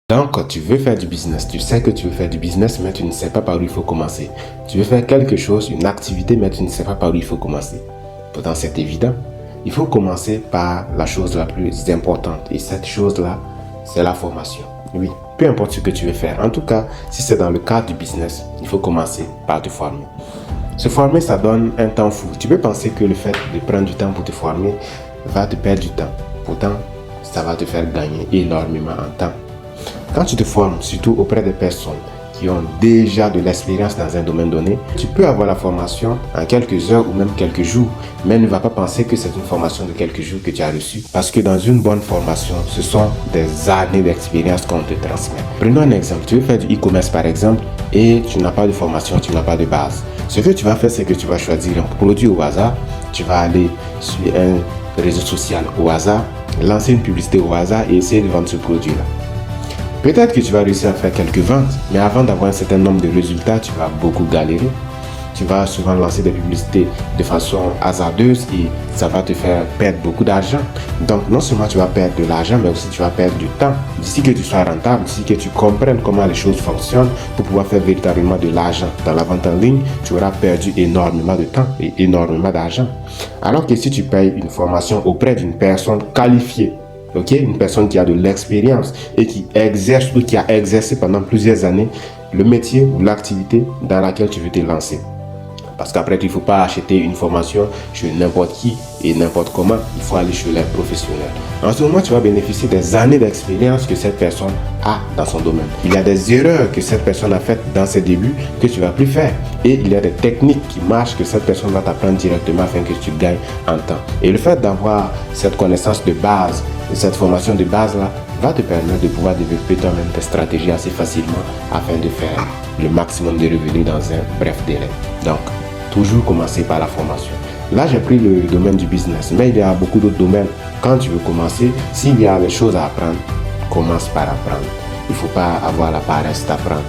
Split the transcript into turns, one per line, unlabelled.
Donc, quand tu veux faire du business, tu sais que tu veux faire du business, mais tu ne sais pas par où il faut commencer. Tu veux faire quelque chose, une activité, mais tu ne sais pas par où il faut commencer. Pourtant, c'est évident. Il faut commencer par la chose la plus importante. Et cette chose-là, c'est la formation. Oui, peu importe ce que tu veux faire. En tout cas, si c'est dans le cadre du business, il faut commencer par te former. Se former, ça donne un temps fou. Tu peux penser que le fait de prendre du temps pour te former va te perdre du temps. Pourtant, ça va te faire gagner énormément en temps. Quand tu te formes, surtout auprès des personnes qui ont déjà de l'expérience dans un domaine donné, tu peux avoir la formation en quelques heures ou même quelques jours, mais ne va pas penser que c'est une formation de quelques jours que tu as reçue, parce que dans une bonne formation, ce sont des années d'expérience qu'on te transmet. Prenons un exemple, tu veux faire du e-commerce par exemple, et tu n'as pas de formation, tu n'as pas de base. Ce que tu vas faire, c'est que tu vas choisir un produit au hasard, tu vas aller sur un réseau social au hasard, lancer une publicité au hasard et essayer de vendre ce produit-là. Peut-être que tu vas réussir à faire quelques ventes, mais avant d'avoir un certain nombre de résultats, tu vas beaucoup galérer. Tu vas souvent lancer des publicités de façon hasardeuse et ça va te faire perdre beaucoup d'argent. Donc non seulement tu vas perdre de l'argent, mais aussi tu vas perdre du temps. D'ici que tu sois rentable, d'ici que tu comprennes comment les choses fonctionnent pour pouvoir faire véritablement de l'argent dans la vente en ligne, tu auras perdu énormément de temps et énormément d'argent. Alors que si tu payes une formation auprès d'une personne qualifiée, une personne qui a de l'expérience et qui exerce ou qui a exercé pendant plusieurs années le métier ou l'activité dans laquelle tu veux te lancer. Parce qu'après, il ne faut pas acheter une formation chez n'importe qui et n'importe comment. Il faut aller chez les professionnels. En ce moment, tu vas bénéficier des années d'expérience que cette personne a dans son domaine. Il y a des erreurs que cette personne a faites dans ses débuts que tu ne vas plus faire. Et il y a des techniques qui marchent que cette personne va t'apprendre directement afin que tu gagnes en temps. Et le fait d'avoir cette connaissance de base, cette formation de base-là, va te permettre de pouvoir développer toi-même tes stratégies assez facilement afin de faire le maximum de revenus dans un bref délai. Donc, toujours commencer par la formation. Là, j'ai pris le domaine du business, mais il y a beaucoup d'autres domaines. Quand tu veux commencer, s'il y a des choses à apprendre, commence par apprendre. Il ne faut pas avoir la paresse d'apprendre.